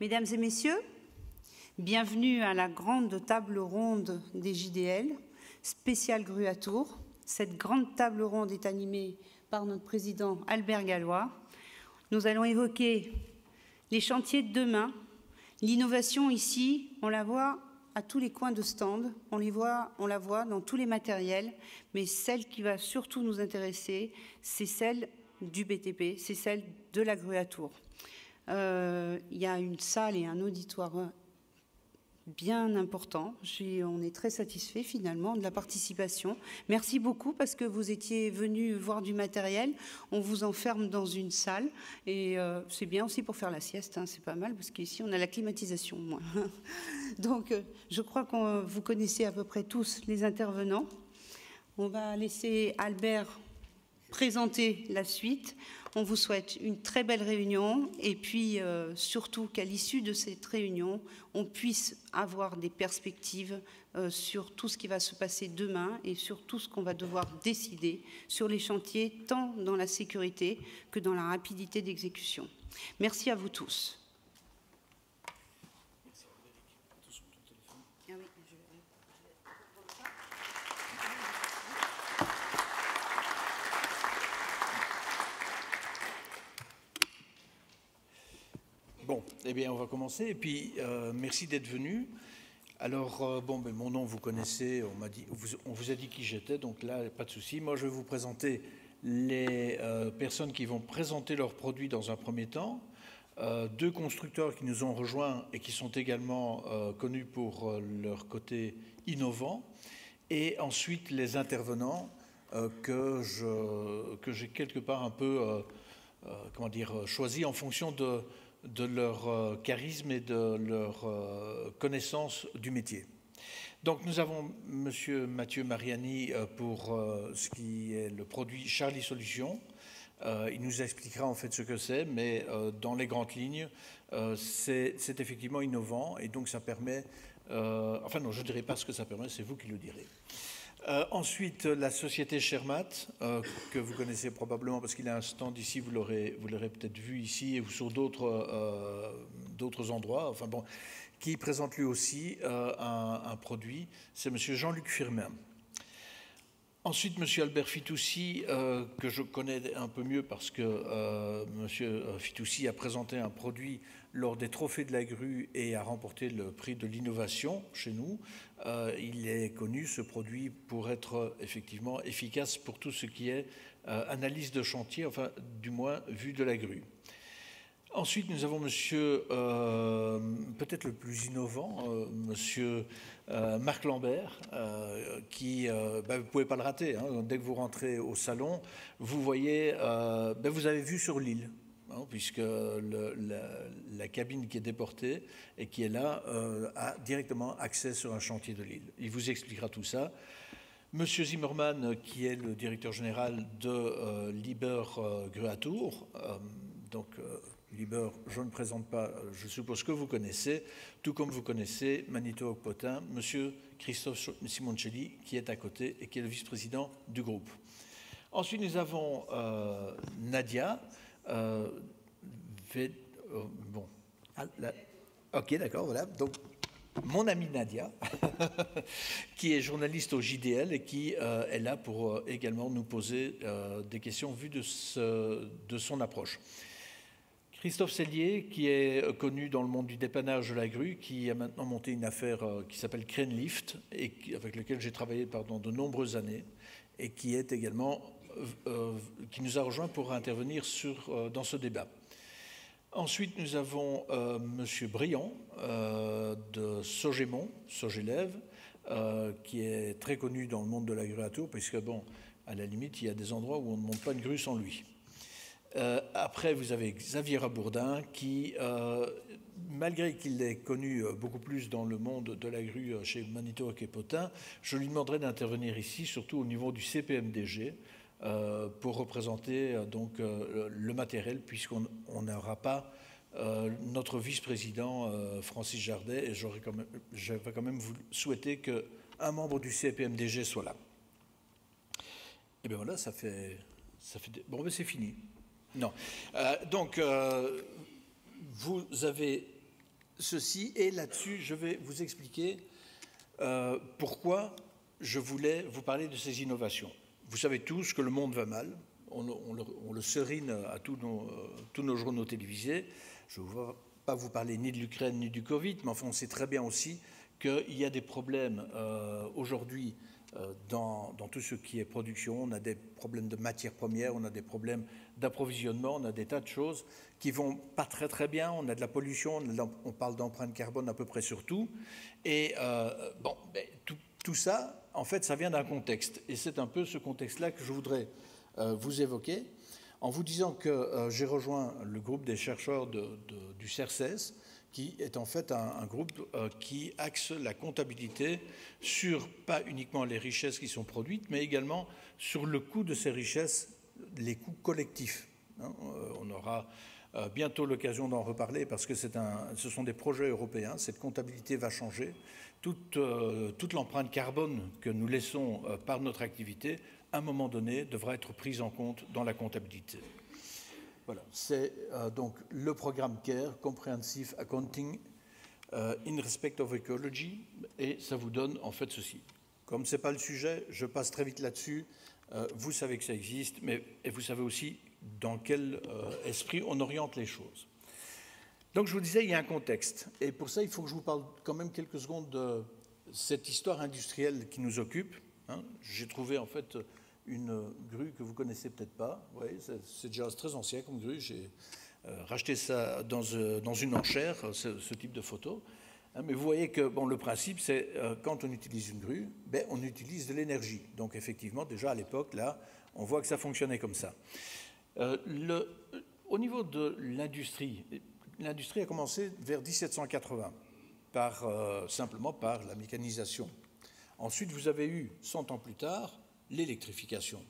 Mesdames et messieurs, bienvenue à la grande table ronde des JDL, spéciale grue à Tours. Cette grande table ronde est animée par notre président Albert Gallois. Nous allons évoquer les chantiers de demain. L'innovation ici, on la voit à tous les coins de stand, on la voit dans tous les matériels, mais celle qui va surtout nous intéresser, c'est celle du BTP, c'est celle de la grue à Tours. Il y a une salle et un auditoire bien important. On est très satisfait finalement de la participation. Merci beaucoup parce que vous étiez venus voir du matériel. On vous enferme dans une salle et c'est bien aussi pour faire la sieste, hein, c'est pas mal parce qu'ici on a la climatisation. Moi. Donc je crois que vous connaissez à peu près tous les intervenants. On va laisser Albert présenter la suite. On vous souhaite une très belle réunion et puis surtout qu'à l'issue de cette réunion, on puisse avoir des perspectives sur tout ce qui va se passer demain et sur tout ce qu'on va devoir décider sur les chantiers, tant dans la sécurité que dans la rapidité d'exécution. Merci à vous tous. Bon, eh bien, on va commencer. Et puis, merci d'être venu. Alors, bon, ben, mon nom, vous connaissez, on vous a dit qui j'étais, donc là, pas de souci. Moi, je vais vous présenter les personnes qui vont présenter leurs produits dans un premier temps. Deux constructeurs qui nous ont rejoints et qui sont également connus pour leur côté innovant. Et ensuite, les intervenants que j'ai quelque part un peu, comment dire, choisis en fonction de leur charisme et de leur connaissance du métier. Donc nous avons M. Mathieu Mariani pour ce qui est le produit Charlie Solutions. Il nous expliquera en fait ce que c'est, mais dans les grandes lignes, c'est effectivement innovant et donc ça permet... enfin non, je ne dirai pas ce que ça permet, c'est vous qui le direz. Ensuite, la société Shermat, que vous connaissez probablement parce qu'il a un stand ici, vous l'aurez peut-être vu ici ou sur d'autres endroits, enfin bon, qui présente lui aussi un produit, c'est M. Jean-Luc Firmin. Ensuite, M. Albert Fitoussi, que je connais un peu mieux parce que M. Fitoussi a présenté un produit lors des Trophées de la Grue et a remporté le prix de l'innovation chez nous. Il est connu, ce produit, pour être effectivement efficace pour tout ce qui est analyse de chantier, enfin du moins vue de la grue. Ensuite, nous avons monsieur, peut-être le plus innovant, monsieur Marc Lambert, qui, vous ne pouvez pas le rater, hein, dès que vous rentrez au salon, vous voyez, vous avez vu sur l'île, hein, puisque la cabine qui est déportée et qui est là a directement accès sur un chantier de l'île. Il vous expliquera tout ça. Monsieur Zimmermann, qui est le directeur général de Liber Grue à Tours, donc Liber, je ne présente pas, je suppose que vous connaissez, tout comme vous connaissez Manito Potin, monsieur Christophe Simoncelli, qui est à côté et qui est le vice-président du groupe. Ensuite, nous avons Nadia. Ok, d'accord, voilà. Donc, mon amie Nadia, qui est journaliste au JDL et qui est là pour également nous poser des questions vues de son approche. Christophe Sellier, qui est connu dans le monde du dépannage de la grue, qui a maintenant monté une affaire qui s'appelle Crane Lift, et avec laquelle j'ai travaillé pendant de nombreuses années, et qui est également, qui nous a rejoints pour intervenir dans ce débat. Ensuite, nous avons M. Briand de Sogémont, Sogélève, qui est très connu dans le monde de la grue à Tours, puisque, bon, à la limite, il y a des endroits où on ne monte pas une grue sans lui. Après, vous avez Xavier Rabourdin qui, malgré qu'il est connu beaucoup plus dans le monde de la grue chez Manito et Potin, je lui demanderai d'intervenir ici, surtout au niveau du CPMDG, pour représenter donc le matériel, puisqu'on n'aura pas notre vice-président Francis Jardet, et je vais quand même vous souhaiter qu'un membre du CPMDG soit là. Et bien voilà, ça fait bon, ben c'est fini. Non. Donc, vous avez ceci, et là-dessus, je vais vous expliquer pourquoi je voulais vous parler de ces innovations. Vous savez tous que le monde va mal, on le serine à tous nos journaux télévisés. Je ne vais pas vous parler ni de l'Ukraine ni du Covid, mais enfin on sait très bien aussi qu'il y a des problèmes aujourd'hui dans tout ce qui est production. On a des problèmes de matières premières, on a des problèmes d'approvisionnement, on a des tas de choses qui ne vont pas très très bien. On a de la pollution, on parle d'empreinte carbone à peu près sur tout. Et tout ça, en fait, ça vient d'un contexte. Et c'est un peu ce contexte-là que je voudrais vous évoquer en vous disant que j'ai rejoint le groupe des chercheurs du CERCES, qui est en fait un groupe qui axe la comptabilité sur pas uniquement les richesses qui sont produites, mais également sur le coût de ces richesses, les coûts collectifs. On aura bientôt l'occasion d'en reparler parce que ce sont des projets européens. Cette comptabilité va changer. Toute l'empreinte carbone que nous laissons par notre activité, à un moment donné, devra être prise en compte dans la comptabilité. Voilà, c'est donc le programme CARE, Comprehensive Accounting in Respect of Ecology, et ça vous donne en fait ceci. Comme ce n'est pas le sujet, je passe très vite là-dessus. Vous savez que ça existe, et vous savez aussi dans quel esprit on oriente les choses. Donc je vous disais, il y a un contexte, et pour ça, il faut que je vous parle quand même quelques secondes de cette histoire industrielle qui nous occupe. J'ai trouvé en fait une grue que vous ne connaissez peut-être pas. Oui, c'est déjà très ancien comme grue. J'ai racheté ça dans une enchère, ce type de photo. Mais vous voyez que le principe, c'est quand on utilise une grue, on utilise de l'énergie. Donc effectivement, déjà à l'époque, là, on voit que ça fonctionnait comme ça. Au niveau de l'industrie a commencé vers 1780, simplement par la mécanisation. Ensuite, vous avez eu, 100 ans plus tard, l'électrification.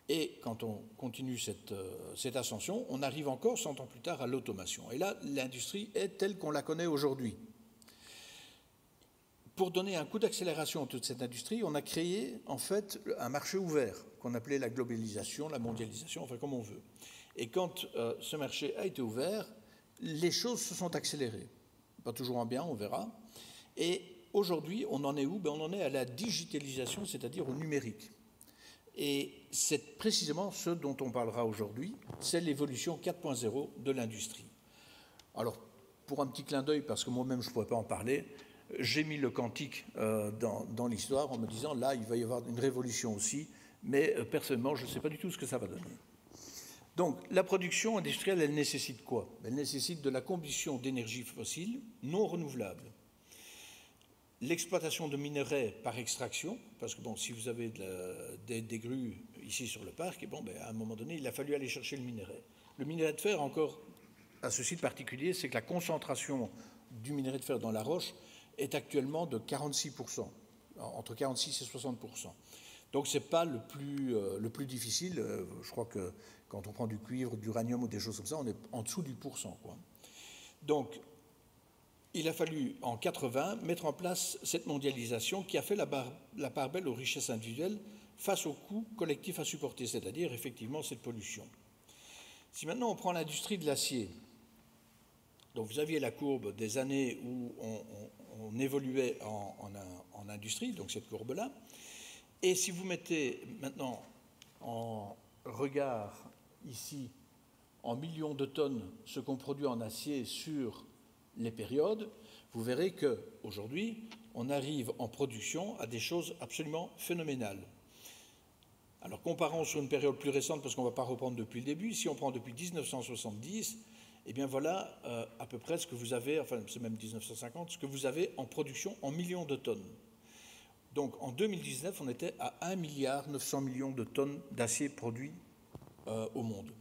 Et quand on continue cette ascension, on arrive encore 100 ans plus tard à l'automation. Et là, l'industrie est telle qu'on la connaît aujourd'hui. Pour donner un coup d'accélération à toute cette industrie, on a créé en fait un marché ouvert qu'on appelait la globalisation, la mondialisation, enfin comme on veut. Et quand ce marché a été ouvert, les choses se sont accélérées. Pas toujours en bien, on verra. Et aujourd'hui, on en est où? On en est à la digitalisation, c'est-à-dire au numérique. Et c'est précisément ce dont on parlera aujourd'hui, c'est l'évolution 4.0 de l'industrie. Alors, pour un petit clin d'œil, parce que moi-même je ne pourrais pas en parler, j'ai mis le quantique dans l'histoire en me disant, là, il va y avoir une révolution aussi, mais personnellement, je ne sais pas du tout ce que ça va donner. Donc, la production industrielle, elle nécessite quoi? Elle nécessite de la combustion d'énergie fossile non renouvelable. L'exploitation de minerais par extraction, parce que si vous avez des grues ici sur le parc, à un moment donné, il a fallu aller chercher le minerai. Le minerai de fer, encore, a ceci de particulier, c'est que la concentration du minerai de fer dans la roche est actuellement de 46%, entre 46 et 60%. Donc ce n'est pas le plus difficile. Je crois que quand on prend du cuivre, de l'uranium ou des choses comme ça, on est en dessous du pourcent, quoi. Donc, il a fallu, en 80, mettre en place cette mondialisation qui a fait la part belle aux richesses individuelles face aux coûts collectifs à supporter, c'est-à-dire effectivement cette pollution. Si maintenant on prend l'industrie de l'acier, donc vous aviez la courbe des années où on évoluait en industrie, donc cette courbe-là, et si vous mettez maintenant en regard ici, en millions de tonnes, ce qu'on produit en acier sur les périodes, vous verrez qu'aujourd'hui, on arrive en production à des choses absolument phénoménales. Alors, comparons sur une période plus récente, parce qu'on ne va pas reprendre depuis le début. Si on prend depuis 1970, eh bien voilà à peu près ce que vous avez, enfin c'est même 1950, ce que vous avez en production en millions de tonnes. Donc, en 2019, on était à 1,9 milliard de tonnes d'acier produit au monde.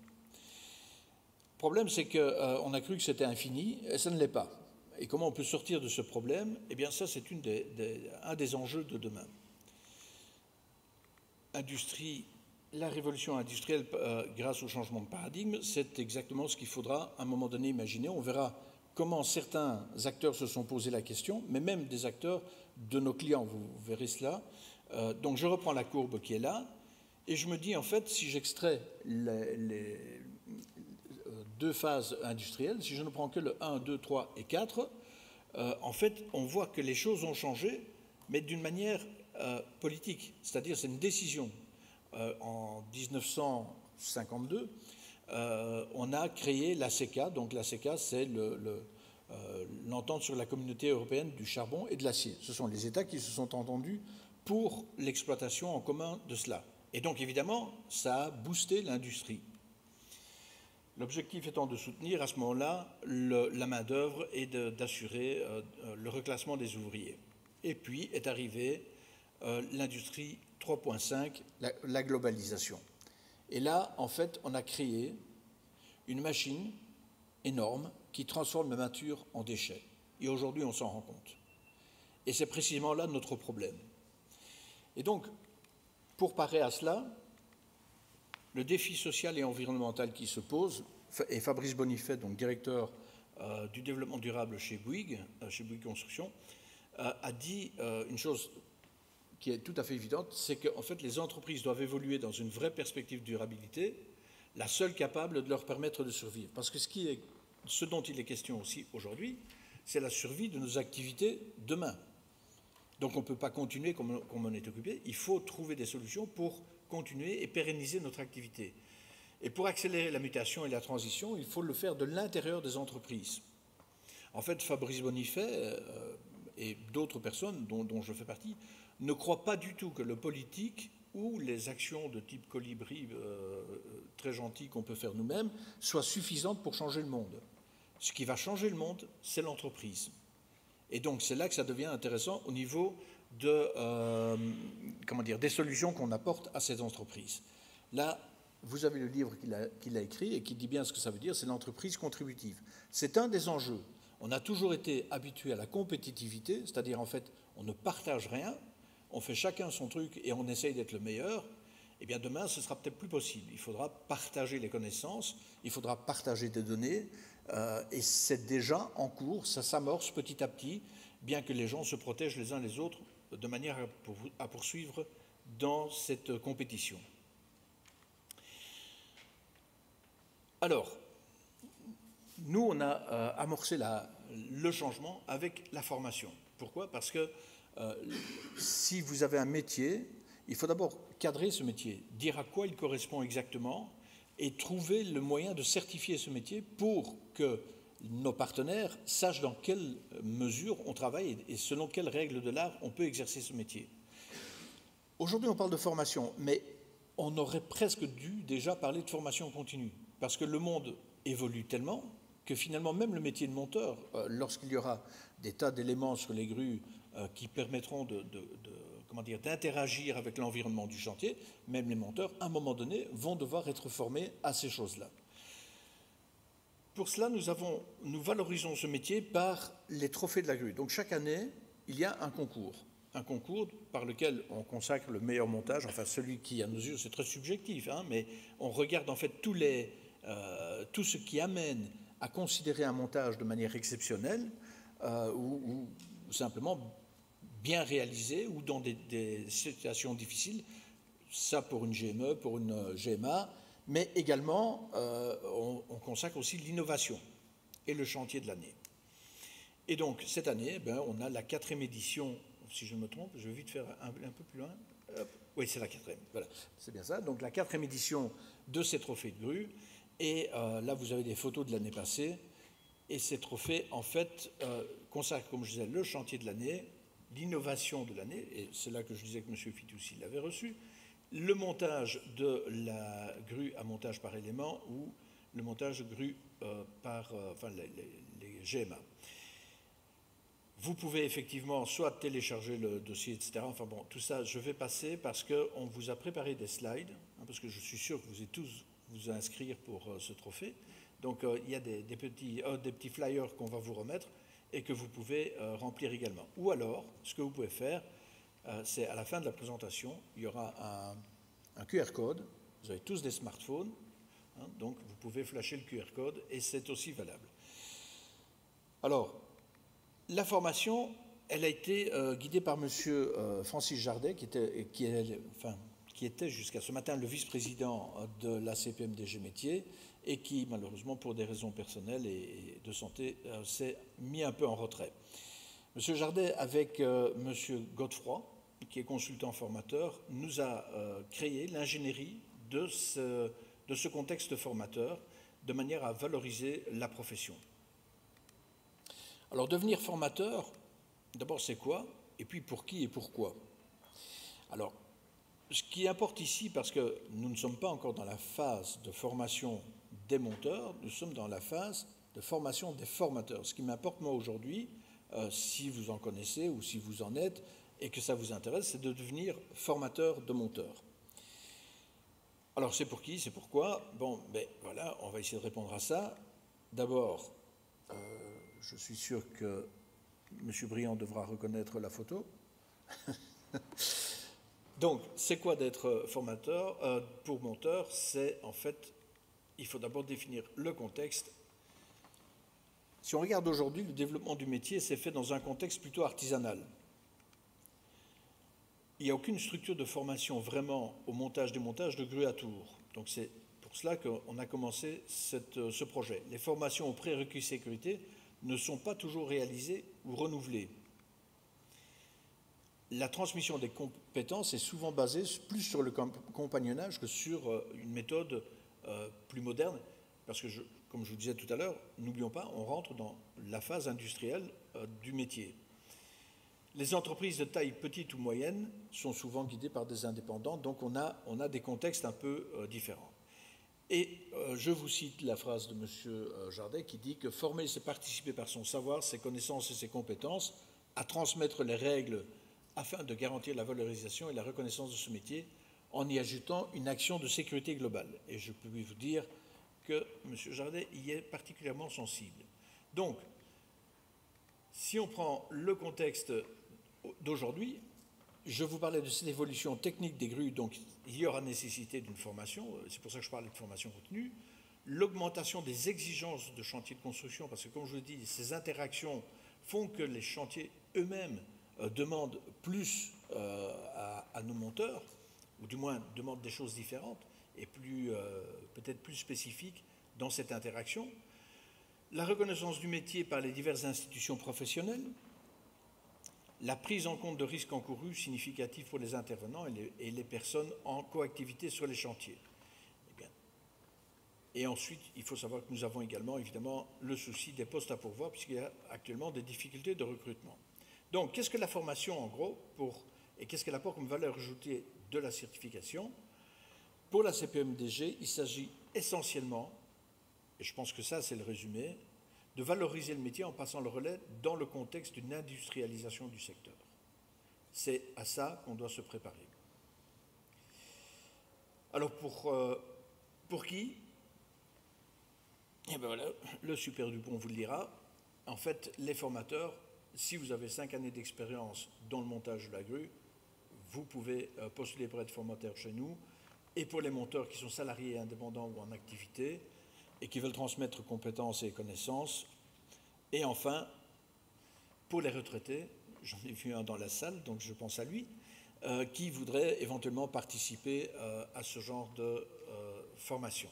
Le problème, c'est qu'on a cru que c'était infini, et ça ne l'est pas. Et comment on peut sortir de ce problème? Eh bien, ça, c'est un des enjeux de demain. La révolution industrielle, grâce au changement de paradigme, c'est exactement ce qu'il faudra à un moment donné imaginer. On verra comment certains acteurs se sont posé la question, mais même des acteurs de nos clients, vous verrez cela. Donc, je reprends la courbe qui est là, et je me dis, en fait, si j'extrais 2 phases industrielles, si je ne prends que le 1, 2, 3 et 4, en fait, on voit que les choses ont changé, mais d'une manière politique, c'est-à-dire c'est une décision. En 1952, on a créé la CECA, donc la CECA, c'est l'entente sur la communauté européenne du charbon et de l'acier. Ce sont les États qui se sont entendus pour l'exploitation en commun de cela. Et donc, évidemment, ça a boosté l'industrie. L'objectif étant de soutenir à ce moment-là la main-d'œuvre et d'assurer le reclassement des ouvriers. Et puis est arrivée l'industrie 3.5, la globalisation. Et là, en fait, on a créé une machine énorme qui transforme la nature en déchets. Et aujourd'hui, on s'en rend compte. Et c'est précisément là notre problème. Et donc, pour parer à cela, le défi social et environnemental qui se pose, et Fabrice Bonifay, donc directeur du développement durable chez Bouygues Construction, a dit une chose qui est tout à fait évidente, c'est qu'en fait les entreprises doivent évoluer dans une vraie perspective de durabilité, la seule capable de leur permettre de survivre. Parce que ce dont il est question aussi aujourd'hui, c'est la survie de nos activités demain. Donc on ne peut pas continuer comme on est occupé, il faut trouver des solutions pour continuer et pérenniser notre activité. Et pour accélérer la mutation et la transition, il faut le faire de l'intérieur des entreprises. En fait, Fabrice Bonifay et d'autres personnes dont je fais partie ne croient pas du tout que le politique ou les actions de type colibri très gentil qu'on peut faire nous-mêmes soient suffisantes pour changer le monde. Ce qui va changer le monde, c'est l'entreprise. Et donc c'est là que ça devient intéressant au niveau des solutions qu'on apporte à ces entreprises. Là, vous avez le livre qu'il a écrit et qui dit bien ce que ça veut dire, c'est l'entreprise contributive. C'est un des enjeux. On a toujours été habitué à la compétitivité, c'est-à-dire en fait, on ne partage rien, on fait chacun son truc et on essaye d'être le meilleur. Eh bien demain, ce sera peut-être plus possible. Il faudra partager les connaissances, il faudra partager des données, et c'est déjà en cours, ça s'amorce petit à petit, bien que les gens se protègent les uns les autres de manière à poursuivre dans cette compétition. Alors, nous, on a amorcé le changement avec la formation. Pourquoi ? Parce que si vous avez un métier, il faut d'abord cadrer ce métier, dire à quoi il correspond exactement et trouver le moyen de certifier ce métier pour que nos partenaires sachent dans quelle mesure on travaille et selon quelles règles de l'art on peut exercer ce métier. Aujourd'hui, on parle de formation, mais on aurait presque dû déjà parler de formation continue, parce que le monde évolue tellement que finalement, même le métier de monteur, lorsqu'il y aura des tas d'éléments sur les grues qui permettront d'interagir avec l'environnement du chantier, même les monteurs, à un moment donné, vont devoir être formés à ces choses-là. Pour cela, nous valorisons ce métier par les trophées de la grue. Donc chaque année, il y a un concours par lequel on consacre le meilleur montage, enfin celui qui, à nos yeux, c'est très subjectif, mais on regarde en fait tout ce qui amène à considérer un montage de manière exceptionnelle ou simplement bien réalisé ou dans des situations difficiles, ça pour une GME, pour une GMA, mais également on consacre aussi l'innovation et le chantier de l'année. Et donc cette année, on a la 4e édition, si je me trompe, je vais vite faire un peu plus loin. Hop. Oui, c'est la 4e, voilà, c'est bien ça. Donc la 4e édition de ces trophées de grue, et là vous avez des photos de l'année passée, et ces trophées en fait consacrent, comme je disais, le chantier de l'année, l'innovation de l'année, et c'est là que je disais que M. Fitoussi l'avait reçu, le montage de la grue à montage par élément ou le montage de grue par les GMA. Vous pouvez effectivement soit télécharger le dossier, etc. Enfin bon, tout ça, je vais passer parce qu'on vous a préparé des slides, parce que je suis sûr que vous êtes tous vous inscrire pour ce trophée. Donc il y a des petits flyers qu'on va vous remettre et que vous pouvez remplir également. Ou alors, ce que vous pouvez faire, c'est à la fin de la présentation, il y aura un QR code. Vous avez tous des smartphones, donc vous pouvez flasher le QR code et c'est aussi valable. Alors, la formation, elle a été guidée par M. Francis Jardet, qui qui était jusqu'à ce matin le vice-président de la CPMDG Métiers et qui, malheureusement, pour des raisons personnelles et de santé, s'est mis un peu en retrait. Monsieur Jardet, avec Monsieur Godefroy, qui est consultant formateur, nous a créé l'ingénierie de ce contexte formateur de manière à valoriser la profession. Alors, devenir formateur, d'abord, c'est quoi? Et puis, pour qui et pourquoi? Alors, ce qui importe ici, parce que nous ne sommes pas encore dans la phase de formation des monteurs, nous sommes dans la phase de formation des formateurs. Ce qui m'importe, moi, aujourd'hui, si vous en connaissez ou si vous en êtes et que ça vous intéresse, c'est de devenir formateur de monteurs. Alors, c'est pour qui? C'est pourquoi? Bon, ben voilà, on va essayer de répondre à ça. D'abord, je suis sûr que M. Briand devra reconnaître la photo. Donc, c'est quoi d'être formateur pour monteur? C'est en fait, il faut d'abord définir le contexte. Si on regarde aujourd'hui, le développement du métier s'est fait dans un contexte plutôt artisanal. Il n'y a aucune structure de formation vraiment au montage-démontage de grues à tour. Donc, c'est pour cela qu'on a commencé ce projet. Les formations aux prérequis sécurité ne sont pas toujours réalisées ou renouvelées. La transmission des compétences est souvent basée plus sur le compagnonnage que sur une méthode plus moderne, parce que, comme je vous disais tout à l'heure, n'oublions pas, on rentre dans la phase industrielle du métier. Les entreprises de taille petite ou moyenne sont souvent guidées par des indépendants, donc on a des contextes un peu différents. Et je vous cite la phrase de M. Jardet qui dit que « Former, c'est participer par son savoir, ses connaissances et ses compétences à transmettre les règles afin de garantir la valorisation et la reconnaissance de ce métier en y ajoutant une action de sécurité globale. » Et je peux vous dire que M. Jardet y est particulièrement sensible. Donc, si on prend le contexte d'aujourd'hui, je vous parlais de cette évolution technique des grues, donc il y aura nécessité d'une formation, c'est pour ça que je parlais de formation continue, l'augmentation des exigences de chantier de construction, parce que comme je vous le dis, ces interactions font que les chantiers eux-mêmes demandent plus à nos monteurs, ou du moins demandent des choses différentes et peut-être plus spécifiques dans cette interaction. La reconnaissance du métier par les diverses institutions professionnelles, la prise en compte de risques encourus significatifs pour les intervenants et les personnes en coactivité sur les chantiers. Et ensuite, il faut savoir que nous avons également, évidemment, le souci des postes à pourvoir, puisqu'il y a actuellement des difficultés de recrutement. Donc, qu'est-ce que la formation, en gros, et qu'est-ce qu'elle apporte comme valeur ajoutée de la certification? Pour la CPMDG, il s'agit essentiellement, et je pense que ça, c'est le résumé, de valoriser le métier en passant le relais dans le contexte d'une industrialisation du secteur. C'est à ça qu'on doit se préparer. Alors, pour qui? Eh bien voilà, le Super Dupont vous le dira. En fait, les formateurs, si vous avez 5 années d'expérience dans le montage de la grue, vous pouvez postuler pour être formateur chez nous. Et pour les monteurs qui sont salariés, indépendants ou en activité et qui veulent transmettre compétences et connaissances. Et enfin, pour les retraités, j'en ai vu un dans la salle, donc je pense à lui, qui voudrait éventuellement participer à ce genre de formation.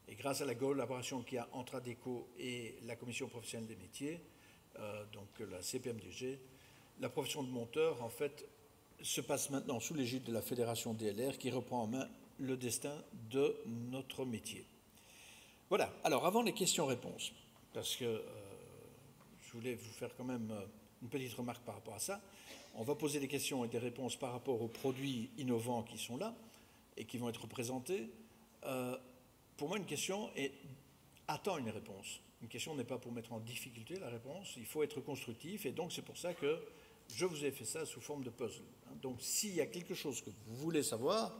Et grâce à la collaboration qu'il y a entre ADECO et la Commission professionnelle des métiers, donc la CPMDG, la profession de monteur, en fait, se passe maintenant sous l'égide de la Fédération DLR qui reprend en main le destin de notre métier. Voilà. Alors, avant les questions-réponses, parce que je voulais vous faire quand même une petite remarque par rapport à ça, on va poser des questions et des réponses par rapport aux produits innovants qui sont là et qui vont être présentés. Pour moi, une question attend une réponse. Une question n'est pas pour mettre en difficulté la réponse, il faut être constructif, et donc c'est pour ça que je vous ai fait ça sous forme de puzzle. Donc s'il y a quelque chose que vous voulez savoir,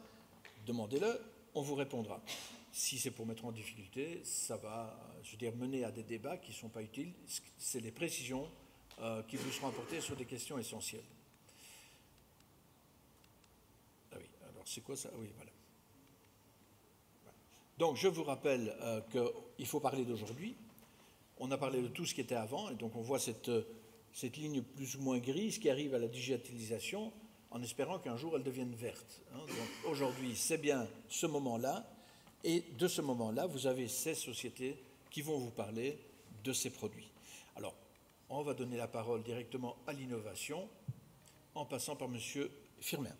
demandez-le, on vous répondra. Si c'est pour mettre en difficulté, ça va, je veux dire, mener à des débats qui ne sont pas utiles. C'est les précisions qui vous seront apportées sur des questions essentielles. Ah oui, alors c'est quoi ça? Oui, voilà. Donc je vous rappelle qu'il faut parler d'aujourd'hui. On a parlé de tout ce qui était avant, et donc on voit cette ligne plus ou moins grise qui arrive à la digitalisation. en espérant qu'un jour elles deviennent vertes. Hein. Donc aujourd'hui, c'est bien ce moment-là, et de ce moment-là, vous avez ces sociétés qui vont vous parler de ces produits. Alors, on va donner la parole directement à l'innovation en passant par M. Firmin.